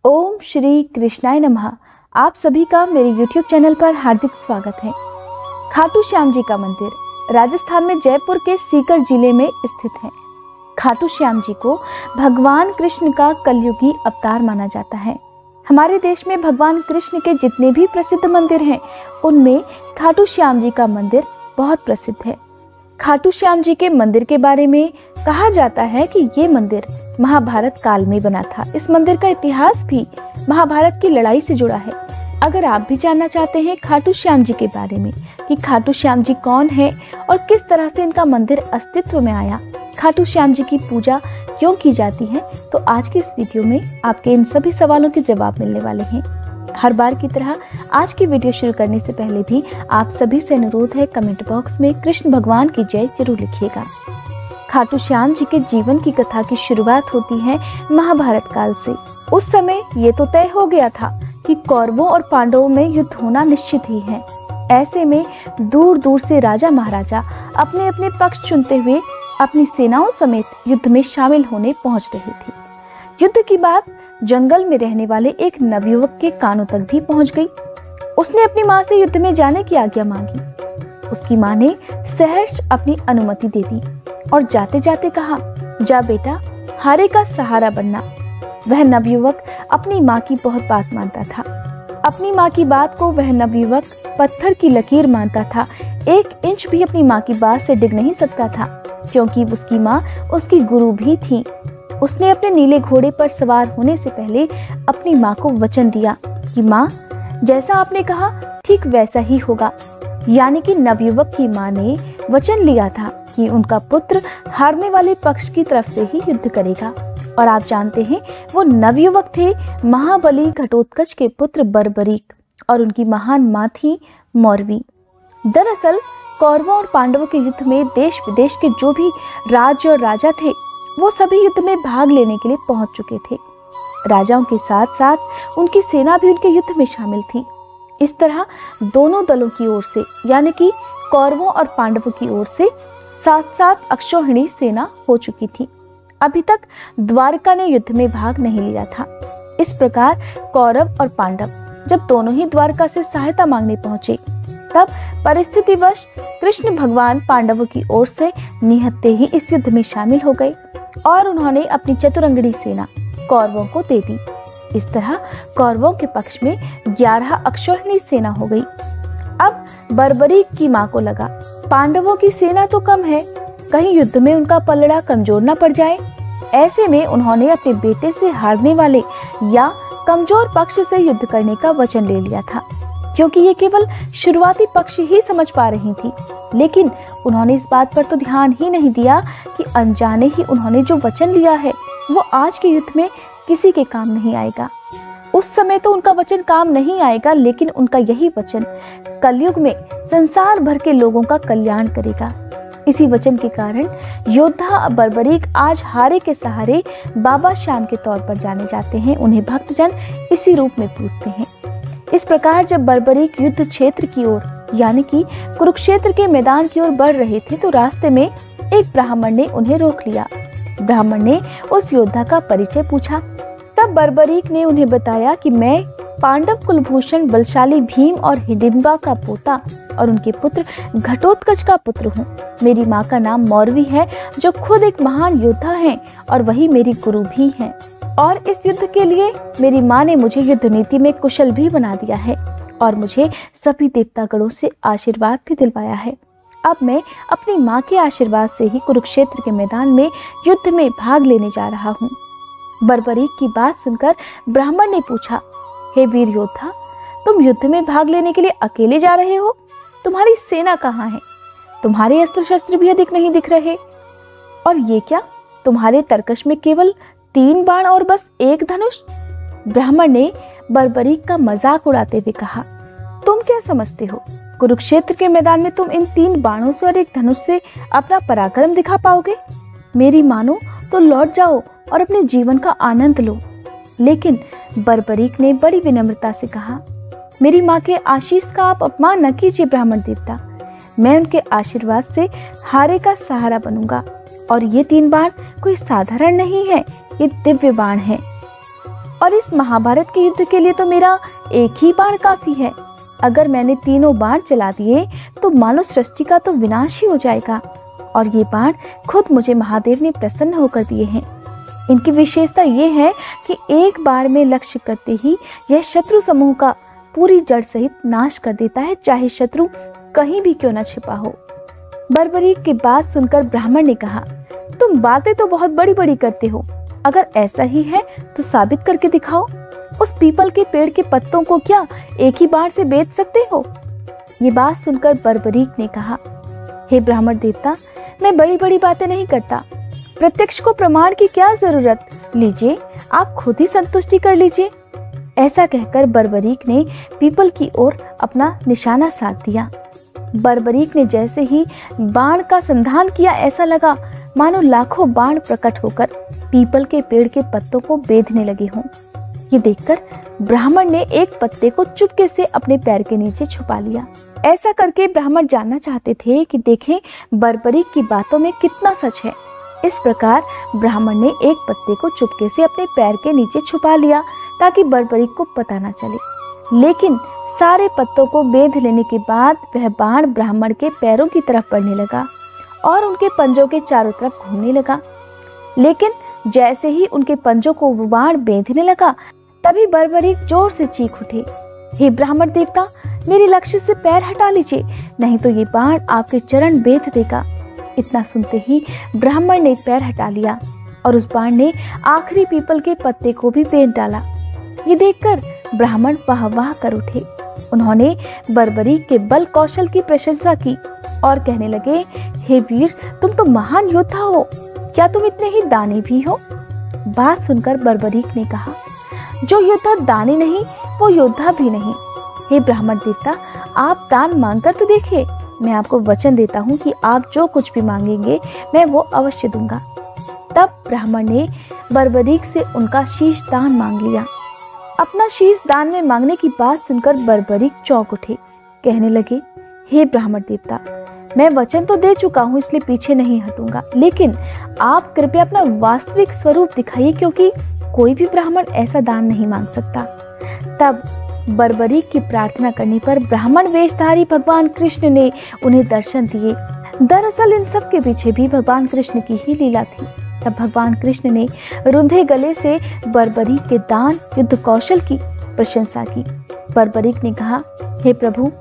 ओम श्री कृष्णाय नमः। आप सभी का मेरे YouTube चैनल पर हार्दिक स्वागत है। खाटू श्याम जी का मंदिर राजस्थान में जयपुर के सीकर जिले में स्थित है। खाटू श्याम जी को भगवान कृष्ण का कलयुगी अवतार माना जाता है। हमारे देश में भगवान कृष्ण के जितने भी प्रसिद्ध मंदिर हैं, उनमें खाटू श्याम जी का मंदिर बहुत प्रसिद्ध है। खाटू श्याम जी के मंदिर के बारे में कहा जाता है कि ये मंदिर महाभारत काल में बना था। इस मंदिर का इतिहास भी महाभारत की लड़ाई से जुड़ा है। अगर आप भी जानना चाहते हैं खाटू श्याम जी के बारे में कि खाटू श्याम जी कौन है और किस तरह से इनका मंदिर अस्तित्व में आया, खाटू श्याम जी की पूजा क्यों की जाती है, तो आज के इस वीडियो में आपके इन सभी सवालों के जवाब मिलने वाले हैं। हर बार की तरह आज की वीडियो शुरू करने से पहले भी आप सभी से अनुरोध है, कमेंट बॉक्स में कृष्ण भगवान की जय जरूर लिखिएगा। खाटू श्याम जी के जीवन की कथा की शुरुआत होती है महाभारत काल से। उस समय ये तो तय हो गया था कि कौरवों और पांडवों में युद्ध होना निश्चित ही है। ऐसे में दूर दूर से राजा महाराजा अपने अपने पक्ष चुनते हुए अपनी सेनाओं समेत युद्ध में शामिल होने पहुंच रहे थे। युद्ध की बात जंगल में रहने वाले एक नवयुवक के कानों तक भी पहुंच गई। उसने अपनी माँ से युद्ध में जाने की आज्ञा मांगी। उसकी माँ ने सहर्ष अपनी अनुमति दे दी और जाते जाते कहा, जा बेटा, हारे का सहारा बनना। वह नवयुवक अपनी माँ की बहुत बात मानता था। अपनी माँ की बात को वह नवयुवक पत्थर की लकीर मानता था। 1 इंच भी अपनी माँ की बात से डिग नहीं सकता था, क्योंकि उसकी माँ उसकी गुरु भी थी। उसने अपने नीले घोड़े पर सवार होने से पहले अपनी माँ को वचन दिया कि माँ, जैसा आपने कहा ठीक वैसा ही होगा। यानी कि नवयुवक की माँ ने वचन लिया था कि उनका पुत्र हारने वाले पक्ष की तरफ से ही युद्ध करेगा। और आप जानते हैं, वो नवयुवक थे महाबली घटोत्कच के पुत्र बर्बरीक, और उनकी महान माँ थी मौरवी। दरअसल कौरवों और पांडवों के युद्ध में देश विदेश के जो भी राज्य और राजा थे, वो सभी युद्ध में भाग लेने के लिए पहुंच चुके थे। राजाओं के साथ साथ उनकी सेना भी उनके युद्ध में शामिल थी। इस तरह दोनों दलों की ओर से, यानी कि कौरवों और पांडवों की ओर से 7-7 अक्षौहिणी सेना हो चुकी थी। अभी तक द्वारका ने युद्ध में भाग नहीं लिया था। इस प्रकार कौरव और पांडव जब दोनों ही द्वारका से सहायता मांगने पहुंचे, तब परिस्थितिवश कृष्ण भगवान पांडवों की ओर से निहत्ते ही इस युद्ध में शामिल हो गए और उन्होंने अपनी चतुरंगड़ी सेना कौरवों को दे दी। इस तरह कौरवों के पक्ष में 11 अक्षौहिणी सेना हो गई। अब बर्बरीक की मां को लगा, पांडवों की सेना तो कम है, कहीं युद्ध में उनका पलड़ा कमजोर न पड़ जाए। ऐसे में उन्होंने अपने बेटे से हारने वाले या कमजोर पक्ष से युद्ध करने का वचन ले लिया था, क्योंकि ये केवल शुरुआती पक्ष ही समझ पा रही थी। लेकिन उन्होंने इस बात पर तो ध्यान ही नहीं दिया कि अनजाने ही उन्होंने जो वचन लिया है, वो आज के युद्ध में किसी के काम नहीं आएगा। उस समय तो उनका वचन काम नहीं आएगा, लेकिन उनका यही वचन कलयुग में संसार भर के लोगों का कल्याण करेगा। इसी वचन के कारण योद्धा बर्बरीक आज हारे के सहारे बाबा श्याम के तौर पर जाने जाते हैं। उन्हें भक्तजन इसी रूप में पूजते हैं। इस प्रकार जब बर्बरीक युद्ध क्षेत्र की ओर, यानी कि कुरुक्षेत्र के मैदान की ओर बढ़ रहे थे, तो रास्ते में एक ब्राह्मण ने उन्हें रोक लिया। ब्राह्मण ने उस योद्धा का परिचय पूछा। तब बर्बरीक ने उन्हें बताया कि मैं पांडव कुलभूषण बलशाली भीम और हिडिंबा का पोता और उनके पुत्र घटोत्कच का पुत्र हूँ। मेरी माँ का नाम मौरवी है, जो खुद एक महान योद्धा है और वही मेरी गुरु भी हैं। और इस युद्ध के लिए मेरी माँ ने मुझे युद्ध नीति में कुशल भी बना दिया है और मुझे सभी देवतागणों से आशीर्वाद भी दिलवाया है। अब मैं अपनी माँ के आशीर्वाद से ही कुरुक्षेत्र के मैदान में युद्ध में भाग लेने जा रहा हूँ। बर्बरीक की बात सुनकर ब्राह्मण ने पूछा, हे वीर योद्धा, तुम युद्ध में भाग लेने के लिए अकेले जा रहे हो? तुम्हारी सेना कहाँ है? तुम्हारे अस्त्र शस्त्र भी अधिक नहीं दिख रहे। और ये क्या, तुम्हारे तरकश में केवल 3 बाण और बस 1 धनुष? ब्राह्मण ने बर्बरीक का मजाक उड़ाते हुए कहा, तुम क्या समझते हो, कुरुक्षेत्र के मैदान में तुम इन 3 बाणों से और 1 धनुष से अपना पराक्रम दिखा पाओगे? मेरी मानो तो लौट जाओ और अपने जीवन का आनंद लो। लेकिन बर्बरीक ने बड़ी विनम्रता से कहा, मेरी माँ के आशीष का आप अपमान न कीजिए ब्राह्मण देवता। मैं उनके आशीर्वाद से हारे का सहारा बनूंगा, और ये 3 बाण कोई साधारण नहीं है, ये दिव्य बाण है। और इस महाभारत के युद्ध के लिए तो मेरा एक ही बाण काफी है। अगर मैंने तीनों बाण चला दिए तो मानो सृष्टि का तो विनाश ही हो जाएगा। और ये बाण खुद मुझे महादेव ने प्रसन्न होकर दिए हैं। इनकी विशेषता ये है कि एक बार में लक्ष्य करते ही यह शत्रु समूह का पूरी जड़ सहित नाश कर देता है, चाहे शत्रु कहीं भी क्यों न छिपा हो। बर्बरीक की बात सुनकर ब्राह्मण ने कहा, तुम बातें तो बहुत बड़ी बड़ी करते हो, अगर ऐसा ही है तो साबित करके दिखाओ। उस पीपल के पेड़ के पत्तों को क्या एक ही बार से बेच सकते हो? ये बात सुनकर बर्बरीक ने कहा, हे ब्राह्मण देवता, मैं बड़ी बड़ी बातें नहीं करता, प्रत्यक्ष को प्रमाण की क्या जरूरत, लीजिए आप खुद ही संतुष्टि कर लीजिए। ऐसा कहकर बर्बरीक ने पीपल की ओर अपना निशाना साध दिया। बर्बरीक ने जैसे ही बाण का संधान किया, ऐसा लगा मानो लाखों बाण प्रकट होकर पीपल के पेड़ के पत्तों को बेधने लगे हों। ये देखकर ब्राह्मण ने एक पत्ते को चुपके से अपने पैर के नीचे छुपा लिया। ऐसा करके ब्राह्मण जानना चाहते थे कि देखें बर्बरीक की बातों में कितना सच है। इस प्रकार ब्राह्मण ने एक पत्ते को चुपके से अपने पैर के नीचे छुपा लिया ताकि बर्बरीक को पता न चले। लेकिन सारे पत्तों को बेध लेने के बाद वह बाण ब्राह्मण के पैरों की तरफ बढ़ने लगा और उनके पंजों के चारों तरफ घूमने लगा। लेकिन जैसे ही उनके पंजों को वो बाण बेधने लगा, तभी बर्बरीक जोर से चीख उठे, हे ब्राह्मण देवता, मेरे लक्ष्य से पैर हटा लीजिए, नहीं तो ये बाण आपके चरण बेध देगा। इतना सुनते ही ब्राह्मण ने पैर हटा लिया और उस बाण ने आखिरी पीपल के पत्ते को भी बेध डाला। ये देखकर ब्राह्मण वाह वाह कर उठे। उन्होंने बर्बरीक के बल कौशल की प्रशंसा की और कहने लगे, हे वीर, तुम तो महान योद्धा हो, क्या तुम इतने ही दानी भी हो? बात सुनकर बर्बरीक ने कहा, जो योद्धा दानी नहीं वो योद्धा भी नहीं। हे ब्राह्मण देवता, आप दान मांगकर तो देखिए, मैं आपको वचन देता हूँ कि आप जो कुछ भी मांगेंगे मैं वो अवश्य दूंगा। तब ब्राह्मण ने बर्बरीक से उनका शीश दान मांग लिया। अपना शीश दान में मांगने की बात सुनकर बर्बरीक चौंक उठे, कहने लगे, हे ब्राह्मण देवता, मैं वचन तो दे चुका हूँ, इसलिए पीछे नहीं हटूंगा, लेकिन आप कृपया अपना वास्तविक स्वरूप दिखाइए, क्योंकि कोई भी ब्राह्मण ऐसा दान नहीं मांग सकता। तब बर्बरीक की प्रार्थना करने पर ब्राह्मण वेशधारी भगवान कृष्ण ने उन्हें दर्शन दिए। दरअसल इन सब के पीछे भी भगवान कृष्ण की ही लीला थी। तब भगवान कृष्ण ने रुंधे गले से बर्बरीक के दान युद्ध कौशल की प्रशंसा की। बर्बरीक ने कहा, हे प्रभु,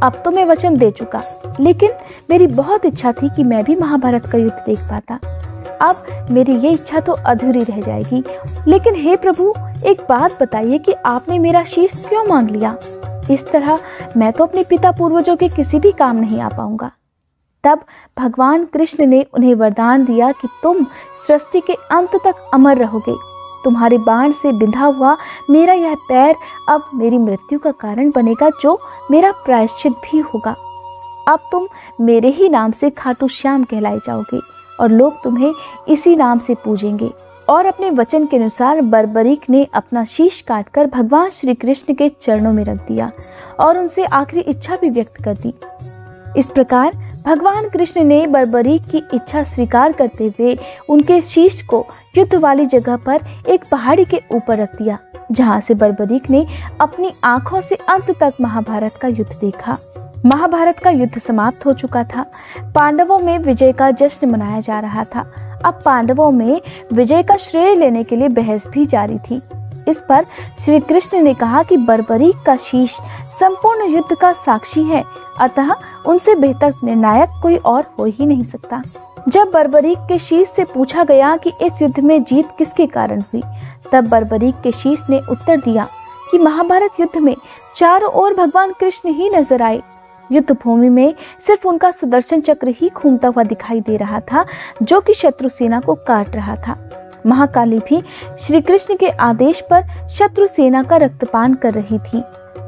अब तो मैं वचन दे चुका, लेकिन मेरी बहुत इच्छा थी कि मैं भी महाभारत का युद्ध देख पाता। अब मेरी ये इच्छा तो अधूरी रह जाएगी। लेकिन हे प्रभु, एक बात बताइए कि आपने मेरा शीश क्यों मांग लिया? इस तरह मैं तो अपने पिता पूर्वजों के किसी भी काम नहीं आ पाऊंगा। तब भगवान कृष्ण ने उन्हें वरदान दिया कि तुम सृष्टि के अंत तक अमर रहोगे। तुम्हारे बाण से बिंधा हुआ मेरा यह पैर अब मेरी मृत्यु का कारण बनेगा, जो मेरा प्रायश्चित भी होगा। अब तुम मेरे ही नाम से खाटू श्याम कहलाए जाओगे और लोग तुम्हें इसी नाम से पूजेंगे। और अपने वचन के अनुसार बर्बरीक ने अपना शीश काटकर भगवान श्री कृष्ण के चरणों में रख दिया और उनसे आखिरी इच्छा भी व्यक्त कर दी। इस प्रकार भगवान कृष्ण ने बर्बरीक की इच्छा स्वीकार करते हुए उनके शीश को युद्ध वाली जगह पर एक पहाड़ी के ऊपर रख दिया, जहां से बर्बरीक ने अपनी आंखों से अंत तक महाभारत का युद्ध देखा। महाभारत का युद्ध समाप्त हो चुका था। पांडवों में विजय का जश्न मनाया जा रहा था। अब पांडवों में विजय का श्रेय लेने के लिए बहस भी जारी थी। इस पर श्री कृष्ण ने कहा कि बर्बरीक का शीश संपूर्ण युद्ध का साक्षी है, अतः उनसे बेहतर निर्णायक कोई और हो ही नहीं सकता। जब बर्बरीक के शीश से पूछा गया कि इस युद्ध में जीत किसके कारण हुई, तब बर्बरीक के शीश ने उत्तर दिया कि महाभारत युद्ध में चारों ओर भगवान कृष्ण ही नजर आए। युद्ध भूमि में सिर्फ उनका सुदर्शन चक्र ही घूमता हुआ दिखाई दे रहा था, जो कि शत्रु सेना को काट रहा था। महाकाली भी श्री कृष्ण के आदेश पर शत्रु सेना का रक्तपान कर रही थी।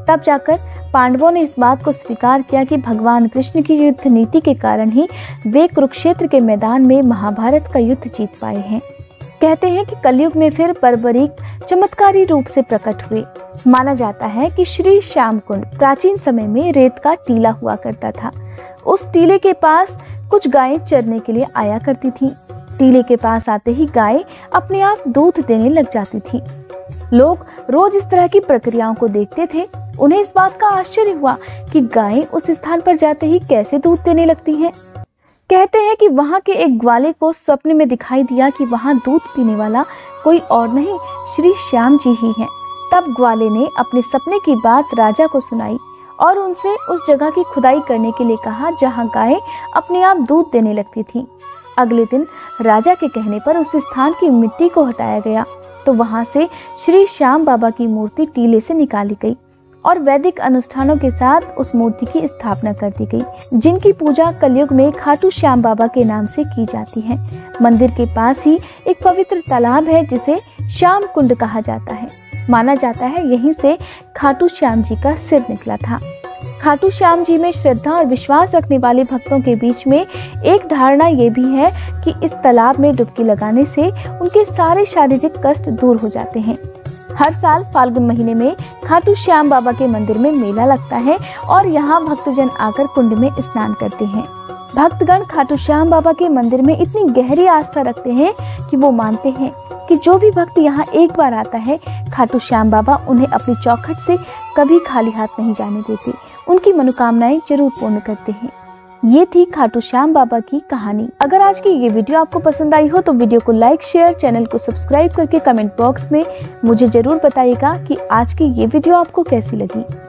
तब जाकर पांडवों ने इस बात को स्वीकार किया कि भगवान कृष्ण की युद्ध नीति के कारण ही वे कुरुक्षेत्र के मैदान में महाभारत का युद्ध जीत पाए हैं। कहते हैं कि कलयुग में फिर बर्बरीक चमत्कारी रूप से प्रकट हुए। माना जाता है कि श्री श्याम कुंड प्राचीन समय में रेत का टीला हुआ करता था। उस टीले के पास कुछ गायें चरने के लिए आया करती थीं। टीले के पास आते ही गाय अपने आप दूध देने लग जाती थी। लोग रोज इस तरह की प्रक्रियाओं को देखते थे। उन्हें इस बात का आश्चर्य हुआ कि गायें उस स्थान पर जाते ही कैसे दूध देने लगती हैं। कहते हैं कि वहां के एक ग्वाले को सपने में दिखाई दिया कि वहां दूध पीने वाला कोई और नहीं, श्री श्याम जी ही हैं। तब ग्वाले ने अपने सपने की बात राजा को सुनाई और उनसे उस जगह की खुदाई करने के लिए कहा जहां गायें अपने आप दूध देने लगती थीं। अगले दिन राजा के कहने पर उस स्थान की मिट्टी को हटाया गया तो वहां से श्री श्याम बाबा की मूर्ति टीले से निकाली गई और वैदिक अनुष्ठानों के साथ उस मूर्ति की स्थापना कर दी गई, जिनकी पूजा कलयुग में खाटू श्याम बाबा के नाम से की जाती है। मंदिर के पास ही एक पवित्र तालाब है जिसे श्याम कुंड कहा जाता है। माना जाता है यहीं से खाटू श्याम जी का सिर निकला था। खाटू श्याम जी में श्रद्धा और विश्वास रखने वाले भक्तों के बीच में एक धारणा ये भी है कि इस तालाब में डुबकी लगाने से उनके सारे शारीरिक कष्ट दूर हो जाते हैं। हर साल फाल्गुन महीने में खाटू श्याम बाबा के मंदिर में मेला लगता है और यहाँ भक्तजन आकर कुंड में स्नान करते हैं। भक्तगण खाटू श्याम बाबा के मंदिर में इतनी गहरी आस्था रखते हैं कि वो मानते हैं कि जो भी भक्त यहाँ एक बार आता है, खाटू श्याम बाबा उन्हें अपनी चौखट से कभी खाली हाथ नहीं जाने देते, उनकी मनोकामनाएं जरूर पूर्ण करते हैं। ये थी खाटू श्याम बाबा की कहानी। अगर आज की ये वीडियो आपको पसंद आई हो तो वीडियो को लाइक, शेयर, चैनल को सब्सक्राइब करके कमेंट बॉक्स में मुझे जरूर बताइएगा कि आज की ये वीडियो आपको कैसी लगी।